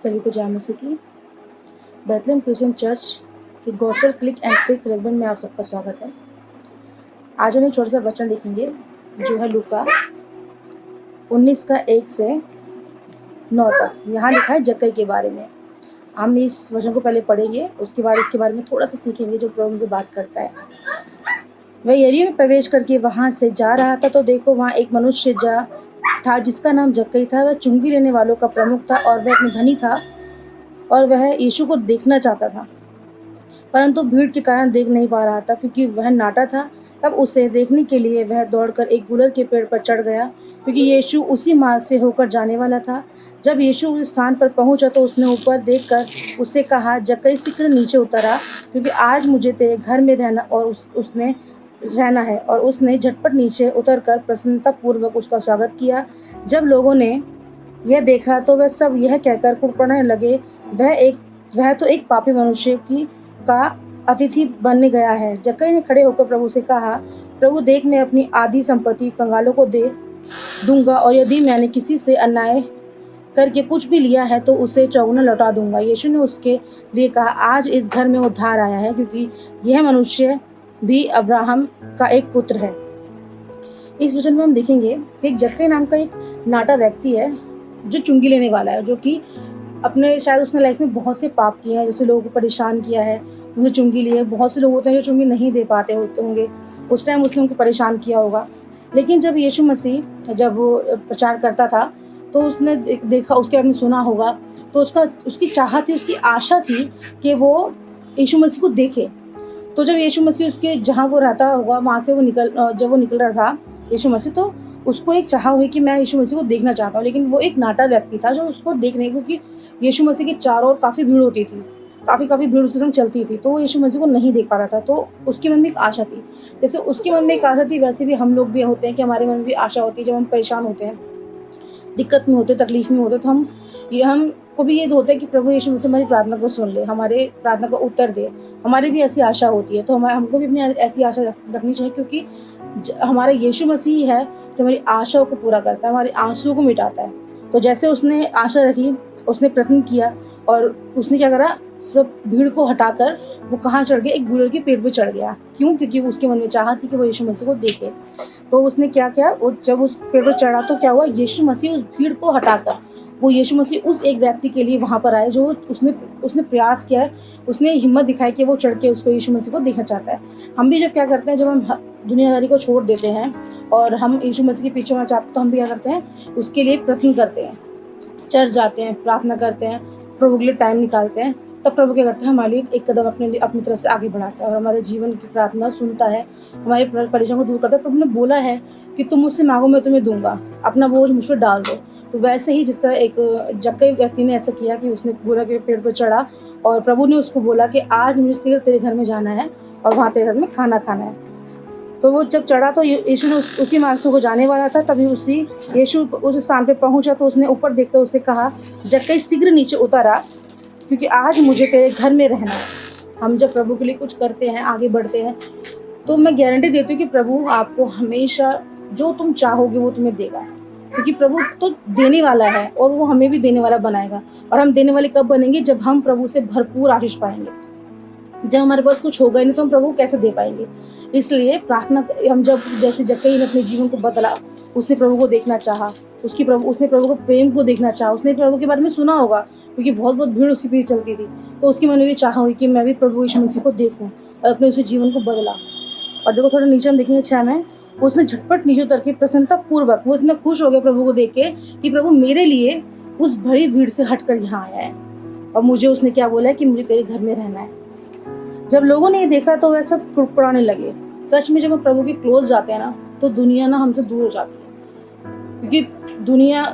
सभी को जय मसीह की। बेथलेहम क्रिश्चियन चर्च के गॉस्पेल क्लिक एंड पिक रेगबन में आप सबका स्वागत है। आज हम एक छोटा सा वचन देखेंगे जो है लूका 19 का 1 से 9 तक। यहाँ लिखा है जक्कई के बारे में। हम इस वचन को पहले पढ़ेंगे, उसके बाद इसके बारे में थोड़ा सा सीखेंगे जो प्रभु से बात करता है। वह यरीहो में प्रवेश करके वहाँ से जा रहा था तो देखो वहाँ एक मनुष्य था जिसका नाम जक्कई था। वह चुंगी लेने वालों का प्रमुख था और वह अपने धनी था और वह यीशु को देखना चाहता था, परंतु भीड़ के कारण देख नहीं पा रहा था क्योंकि वह नाटा था। तब उसे देखने के लिए वह दौड़कर एक गुलर के पेड़ पर चढ़ गया क्योंकि यीशु उसी मार्ग से होकर जाने वाला था। जब यीशु उस स्थान पर पहुंचा तो उसने ऊपर देखकर उससे कहा, जक्कई शीघ्र नीचे उतर आ, क्योंकि आज मुझे तेरे घर में रहना उसने रहना है। और उसने झटपट नीचे उतरकर प्रसन्नतापूर्वक उसका स्वागत किया। जब लोगों ने यह देखा तो वह सब यह कहकर कुड़कुड़ाने लगे, वह तो एक पापी मनुष्य का अतिथि बनने गया है। जक्कई ने खड़े होकर प्रभु से कहा, प्रभु देख, मैं अपनी आधी संपत्ति कंगालों को दे दूंगा और यदि मैंने किसी से अन्याय करके कुछ भी लिया है तो उसे चौगुना लौटा दूंगा। यीशु ने उसके लिए कहा, आज इस घर में उद्धार आया है क्योंकि यह मनुष्य भी अब्राहम का एक पुत्र है। इस वचन में हम देखेंगे कि एक जक्कई नाम का एक नाटा व्यक्ति है जो चुंगी लेने वाला है, जो कि अपने शायद उसने लाइफ में बहुत से पाप किए हैं, जैसे लोगों को परेशान किया है, उन्हें चुंगी लिए। बहुत से लोग होते हैं जो चुंगी नहीं दे पाते होते होंगे, उस टाइम उसने उनको परेशान किया होगा। लेकिन जब यीशु मसीह जब वो प्रचार करता था तो उसने देखा, उसके बारे में सुना होगा, तो उसकी चाहत थी, उसकी आशा थी कि वो यीशु मसीह को देखे। तो जब यीशु मसीह उसके जहाँ वो रहता होगा वहाँ से जब वो निकल रहा था यीशु मसीह, तो उसको एक चाह हुई कि मैं यीशु मसीह को देखना चाहता हूँ। लेकिन वो एक नाटा व्यक्ति था जो उसको देखने, क्योंकि यीशु मसीह के चारों ओर काफ़ी भीड़ होती थी, काफ़ी भीड़ उसके संग चलती थी, तो वो यीशु मसीह को नहीं देख पा रहा था। तो उसके मन में एक आशा थी, जैसे उसके मन में एक आशा थी वैसे भी हम लोग भी होते हैं कि हमारे मन में भी आशा होती है। जब हम परेशान होते हैं, दिक्कत में होते, तकलीफ में होते, तो हमको भी ये होता है कि प्रभु यीशु मसीह हमारी प्रार्थना को सुन ले, हमारे प्रार्थना का उत्तर दे। हमारी भी ऐसी आशा होती है, तो हमको भी अपनी ऐसी आशा रखनी चाहिए, क्योंकि हमारा यीशु मसीह है जो हमारी आशाओं को पूरा करता है, हमारे आंसुओं को मिटाता है। तो जैसे उसने आशा रखी, उसने प्रयत्न किया और उसने क्या करा, सब भीड़ को हटाकर वो कहाँ चढ़ गया, एक गुलर के पेड़ पे चढ़ गया। क्यों? क्योंकि उसके मन में चाहा थी कि वो यीशु मसीह को देखे। तो उसने क्या किया, वो जब उस पेड़ पर चढ़ा तो क्या हुआ, यीशु मसीह उस भीड़ को हटाकर वो यीशु मसीह उस एक व्यक्ति के लिए वहाँ पर आए जो उसने प्रयास किया है, उसने हिम्मत दिखाई कि वो चढ़ के उसको यीशु मसीह को देखना चाहता है। हम भी जब क्या करते हैं, जब हम दुनियादारी को छोड़ देते हैं और हम यीशु मसीह के पीछे होना चाहते हैं, तो हम भी क्या करते हैं, उसके लिए प्रयत्न करते हैं, चर्च जाते हैं, प्रार्थना करते हैं, प्रभु के लिए टाइम निकालते हैं। तब प्रभु क्या करते हैं, हमारे लिए एक कदम अपनी तरफ से आगे बढ़ाता है और हमारे जीवन की प्रार्थना सुनता है, हमारे परेशानी को दूर करता है। प्रभु ने बोला है कि तुम मुझसे मांगो मैं तुम्हें दूंगा, अपना बोझ मुझ पर डाल दो। तो वैसे ही जिस तरह एक जक्कई व्यक्ति ने ऐसा किया कि उसने गुलर के पेड़ पर चढ़ा और प्रभु ने उसको बोला कि आज मुझे तेरे घर में जाना है और वहाँ तेरे घर में खाना खाना है। तो वो जब चढ़ा तो यीशु ने उसी मार्ग से वो जाने वाला था। तभी यीशु उस स्थान पे पहुंचा तो उसने ऊपर देखकर उससे कहा, जक्कई शीघ्र नीचे उतर आ, क्योंकि आज मुझे तेरे घर में रहना है। हम जब प्रभु के लिए कुछ करते हैं, आगे बढ़ते हैं, तो मैं गारंटी देती हूँ कि प्रभु आपको हमेशा जो तुम चाहोगे वो तुम्हें देगा, क्योंकि प्रभु तो देने वाला है और वो हमें भी देने वाला बनाएगा। और हम देने वाले कब बनेंगे, जब हम प्रभु से भरपूर आशीष पाएंगे। जब हमारे पास कुछ होगा ही नहीं तो हम प्रभु को कैसे दे पाएंगे। इसलिए प्रार्थना, हम जब जैसे जक्कई ने अपने जीवन को बदला, उसने प्रभु को देखना चाहा, उसने प्रभु को प्रेम को देखना चाहा, उसने प्रभु के बारे में सुना होगा क्योंकि बहुत भीड़ उसके पीछे चलती थी, तो उसके मन में भी चाह हुई कि मैं भी प्रभु यीशु मसीह को देखूं और अपने उस जीवन को बदला। और देखो थोड़ा नीचे हम देखेंगे 6 में, उसने झटपट नीचे उतर के प्रसन्नतापूर्वक, वो इतना खुश हो गया प्रभु को देख के कि प्रभु मेरे लिए उस भरी भीड़ से हटकर यहाँ आया है और मुझे उसने क्या बोला है कि मुझे तेरे घर में रहना है। जब लोगों ने ये देखा तो वह सब कुड़कुड़ाने लगे। सच में जब हम प्रभु के क्लोज जाते हैं ना, तो दुनिया ना हमसे दूर हो जाती है, क्योंकि दुनिया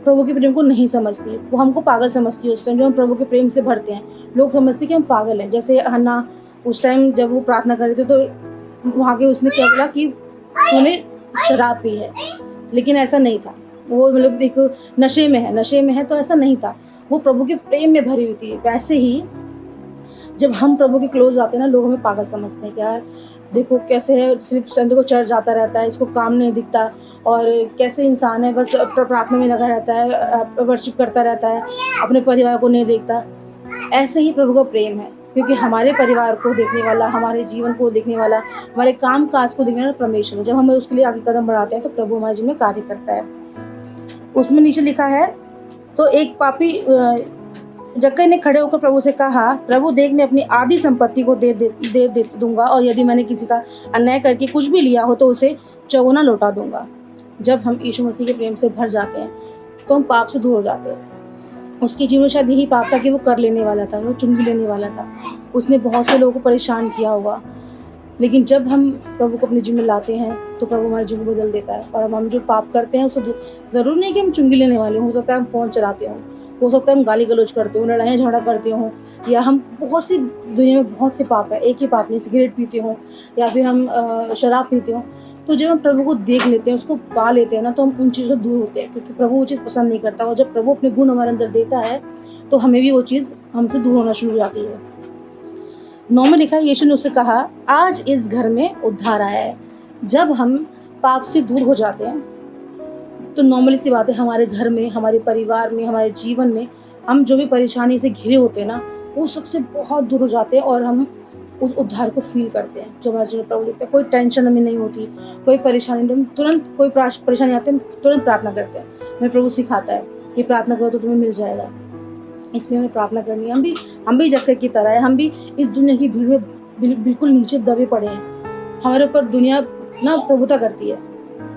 प्रभु के प्रेम को नहीं समझती, वो हमको पागल समझती है। उस टाइम जब हम प्रभु के प्रेम से भरते हैं, लोग समझते हैं कि हम पागल हैं। जैसे हन्ना उस टाइम जब वो प्रार्थना कर रहे थे तो वहाँ के उसने क्या बोला कि उन्होंने शराब पी है, लेकिन ऐसा नहीं था। वो मतलब एक नशे में है तो ऐसा नहीं था, वो प्रभु के प्रेम में भरी हुई थी। वैसे ही जब हम प्रभु के क्लोज आते हैं ना, लोग हमें पागल समझते हैं कि यार देखो कैसे है, सिर्फ संडे को चर्च जाता रहता है, इसको काम नहीं दिखता, और कैसे इंसान है, बस प्रार्थना में लगा रहता है, वर्शिप करता रहता है, अपने परिवार को नहीं देखता। ऐसे ही प्रभु का प्रेम है, क्योंकि हमारे परिवार को देखने वाला, हमारे जीवन को देखने वाला, हमारे काम काज को देखने वाला परमेश्वर है। जब हम उसके लिए आगे कदम बढ़ाते हैं तो प्रभु हमारे जीवन में कार्य करता है। उसमें नीचे लिखा है, तो एक पापी जक्कई ने खड़े होकर प्रभु से कहा, प्रभु देख, मैं अपनी आधी संपत्ति को दे दूंगा, और यदि मैंने किसी का अन्याय करके कुछ भी लिया हो तो उसे चौगुना लौटा दूंगा। जब हम यीशु मसीह के प्रेम से भर जाते हैं तो हम पाप से दूर हो जाते हैं। उसके जीवन में शायद यही पाप था कि वो कर लेने वाला था, वो चुंगी लेने वाला था, उसने बहुत से लोगों को परेशान किया होगा। लेकिन जब हम प्रभु को अपने जीवन में लाते हैं तो प्रभु हमारे जीवन को बदल देता है। और हम जो पाप करते हैं उसे ज़रूर नहीं कि हम चुंगी लेने वाले हो सकता है हम फ़ोन चलाते हों, हो सकता है हम गाली गलौज करते हो, लड़ाइयाँ झगड़ा करते हों, या हम बहुत सी दुनिया में बहुत से पाप है, एक ही पाप नहीं, सिगरेट पीते हों या फिर हम शराब पीते हों। तो जब हम प्रभु को देख लेते हैं, उसको पा लेते हैं ना, तो हम उन चीज़ों से दूर होते हैं, क्योंकि प्रभु वो चीज़ पसंद नहीं करता। और जब प्रभु अपने गुण हमारे अंदर देता है तो हमें भी वो चीज़ हमसे दूर होना शुरू हो जाती है। 9 में लिखा है, यीशु ने उससे कहा, आज इस घर में उद्धार आया है। जब हम पाप से दूर हो जाते हैं तो नॉर्मली सी बात है, हमारे घर में, हमारे परिवार में, हमारे जीवन में हम जो भी परेशानी से घिरे होते हैं ना, वो सबसे बहुत दूर हो जाते हैं, और हम उस उद्धार को फील करते हैं जो हमारे जीवन में प्रभु देते हैं। कोई टेंशन हमें नहीं होती, कोई परेशानी नहीं, तुरंत कोई परेशानी आती है, हम तुरंत प्रार्थना करते हैं। हमें प्रभु सिखाता है कि प्रार्थना करो तो तुम्हें मिल जाएगा, इसलिए हमें प्रार्थना करनी है। हम भी जक्कई की तरह है, हम भी इस दुनिया की भीड़ में बिल्कुल नीचे दबे पड़े हैं। हमारे ऊपर दुनिया ना प्रभुता करती है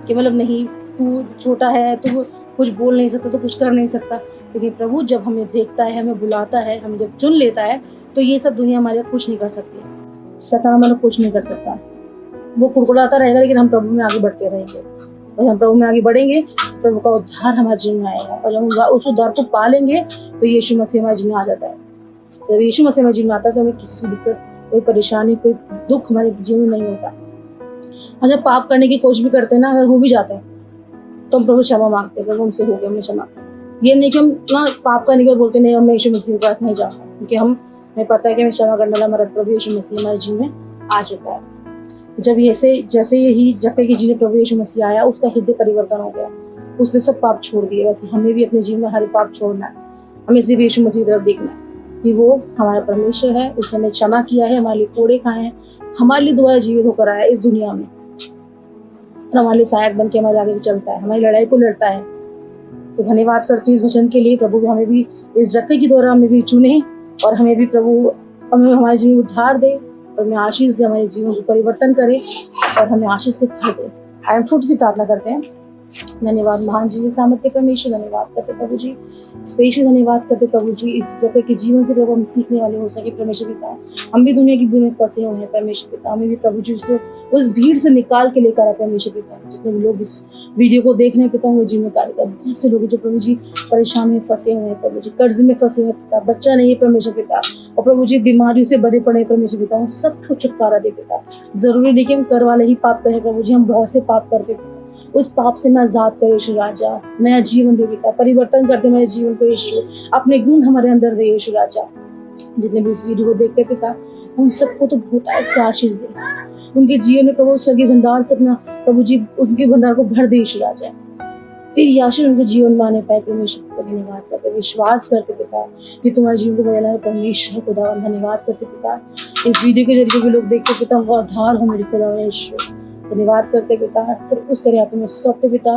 कि मतलब नहीं, तू छोटा है, तू कुछ बोल नहीं सकता, तो कुछ कर नहीं सकता। लेकिन प्रभु जब हमें देखता है, हमें बुलाता है, हमें जब चुन लेता है, तो ये सब दुनिया हमारे कुछ नहीं कर सकती, शैतान हमारे कुछ नहीं कर सकता। वो कुड़कुड़ाता रहेगा, लेकिन हम प्रभु में आगे बढ़ते रहेंगे। और हम प्रभु में आगे बढ़ेंगे, प्रभु का उद्धार हमारे जीवन में आएगा। और जब हम उस उद्धार को पा लेंगे तो यीशु मसीह हमारे जीवन में आ जाता है। जब यीशु मसीह हमारे जीवन में आता है तो हमें किसी की दिक्कत, कोई परेशानी, कोई दुख हमारे जीवन में नहीं होता। और जब पाप करने की कोशिश भी करते हैं ना, अगर हो भी जाता है तो हम प्रभु क्षमा मांगते हैं, प्रभु हमसे हो गया, हमें क्षमा कर। ये नहीं कि हम ना पाप करने के बाद बोलते नहीं, मैं यीशु मसीह के पास नहीं जाऊँगा, क्योंकि हमें पता है कि हमें क्षमा करने वाला हमारा प्रभु यीशु मसीह हमारे जीवन में आ चुका है। जब जैसे यही जक्कई के जीवन में प्रभु यीशु मसीह आया, उसका हृदय परिवर्तन हो गया, उसने सब पाप छोड़ दिए। वैसे हमें भी अपने जीवन में हर पाप छोड़ना है, हमें सिर्फ यीशु मसीह की तरफ देखना है कि वो हमारा परमेश्वर है, उसने हमें क्षमा किया है, हमारे लिए कोड़े खाए हैं, हमारे लिए दोबारा जीवित होकर आया इस दुनिया में, और हमारे लिए सहायक बन के हमारे आगे चलता है, हमारी लड़ाई को लड़ता है। तो धन्यवाद करती हूँ इस वचन के लिए। प्रभु हमें भी इस जक्कई के द्वारा हमें भी चुने, और हमें भी प्रभु हमें हमारे जीवन में उद्धार दे, और हमें आशीष दे, हमारे जीवन को परिवर्तन करे और हमें आशीष से भर दे। हम छोटी सी प्रार्थना करते हैं। धन्यवाद महान जीवन सामर्थ्य परमेश्वर, धन्यवाद करते प्रभु जी, स्पेशल धन्यवाद करते प्रभु जी, इस जगह के जीवन से प्रभु हम सीखने वाले हो सके परमेश्वर पिता। हम भी दुनिया की भीड़ में फंसे हुए हैं परमेश्वर पिता, हमें भी प्रभु जी उस भीड़ से निकाल के लेकर आए परमेश्वर पिता। जितने भी लोग इस वीडियो को देख रहे हैं पिता, वो जीवन कार्य का बहुत से लोग जो प्रभु जी परेशान में फंसे हुए हैं प्रभु जी, कर्ज में फंसे हुए पिता, बच्चा नहीं है परमेश्वर पिता, और प्रभु जी बीमारियों से भरे पड़े परमेश्वर पिता, उन सबको छुटकारा दे पिता। जरूरी नहीं कि हम कर वाले ही पाप करें प्रभु जी, हम बहुत से पाप करते पिता, उस पाप से मैं आजाद करे यीशु राजा, नया जीवन दे पिता, परिवर्तन करते मेरे जीवन को यीशु, अपने गुण हमारे अंदर दे यीशु राजा। जितने भी इस वीडियो को देखते पिता, उन सबको तो बहुत ऐसे आशीष दे, उनके जीवन में प्रभु स्वर्गीय भंडार से अपना प्रभु जी उनके भंडार को भर दे यीशु राजा। तेरी आशीष उनके जीवन में आने पाए परमेश्वर को धन्यवाद करते, विश्वास करते पिता कि तुम्हारे जीवन को बदलना है परमेश्वर खुदावन। धन्यवाद करते पिता, इस वीडियो के जरिए भी लोग देखते पिता, वो आधार हो मेरे खुदावन यीशु। धन्यवाद करते पिता, सब कुछ तेरे हाथों में सौंपते पिता,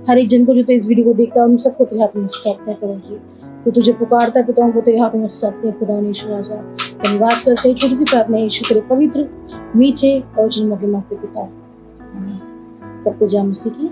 हर एक जन को जो इस वीडियो को देखता है उन सबको तेरे हाथों में सौंपते हैं प्रभु जी, तो तुझे पुकारता है पिता, उनको तेरे हाथों में सौंपते हैं खुदा यीशु राजा। धन्यवाद करते हैं, छोटी सी प्रार्थना यीशु तेरे पवित्र मीठे और जन्मों के मांगते पिता, सबको जय मसीह की।